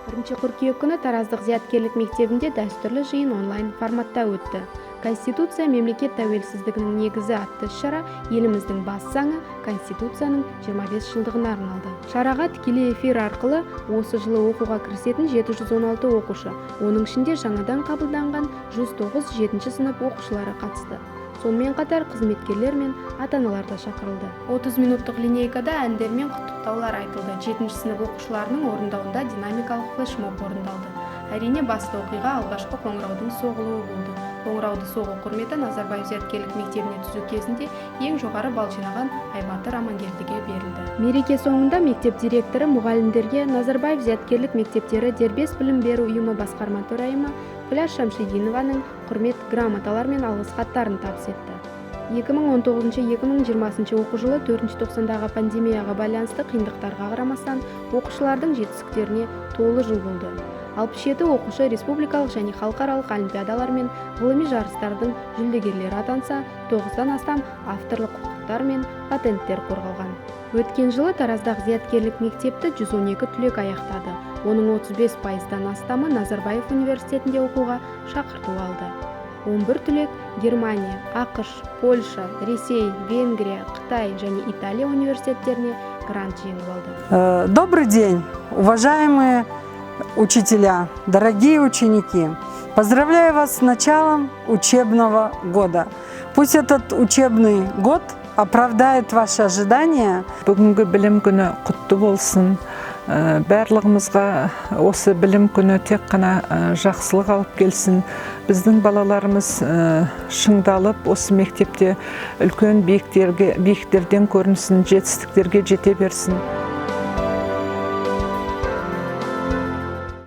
1 қыркүйек күні Тараздық зияткерлік мектебінде дәстүрлі жиын онлайн форматта өтті. Конституция мемлекет тәуелсіздігінің негізі атты шара еліміздің бас заңы Конституцияның 25 жылдығына арналды. Шараға тікелей эфир арқылы осы жылы оқуға кірісетін 716 оқушы, оның ішінде жаңадан қабылданған 109 7-ші сынып оқушылары қатысты. Сонымен қатар қызметкерлер мен ата-аналар да шақырылды. 30 минуттық линейкада әндер мен құттықтаулар айтылды. 7-ші сынып оқушыларының орындауында динамикалық флешмоб орындалды. Әрине басты оқиға алғашқы қоңыраудың соғылуы болды. Қоңырауды соғу құрметі Назарбаев зияткерлік мектебіне түсу кезінде ең жоғары балл жинаған Айбатыр Амангелдіге берілді. Мереке соңында мектеп директоры мұғалімдерге Назарбаев зияткерлік мектептері дербес білім беру ұйымы басқарма төрайымы Күләш Шамшидинованың құрмет грамоталар мен алғыс хаттарын табыс етті. 2019-2020 оқу жылы 4-ші тоқсандағы пандемияға байланысты қиындықтарға қарамастан оқушылардың жетістіктеріне толы жыл болды. 67 оқушы республикалық және халықаралық олимпиадалар мен ғылыми жарыстардың жүлдегерлері атанса, 9-дан астам авторлық құқықтар мен патенттер қорғалған. Өткен жылы Тараздағы зияткерлік мектепті 112 түлек аяқтады. Оның 35%-дан астамы Назарбаев университетінде оқуға шақырту алды. 11 түлек Германия, ақш, Польша, Ресей, Венгрия, Қытай және Италия университеттеріне грант жеңіп алды. Добрый день, уважаемые учителя, дорогие ученики! Поздравляю вас с началом учебного года. Пусть этот учебный год оправдает ваши ожидания. Бүгінгі білім күні құтты болсын. Барлығымызға осы білім күні тек қана жақсылық алып келсін. Біздің балаларымыз шыңдалып, осы мектепте үлкен биіктерден көрінсін, жетістіктерге жете берсін.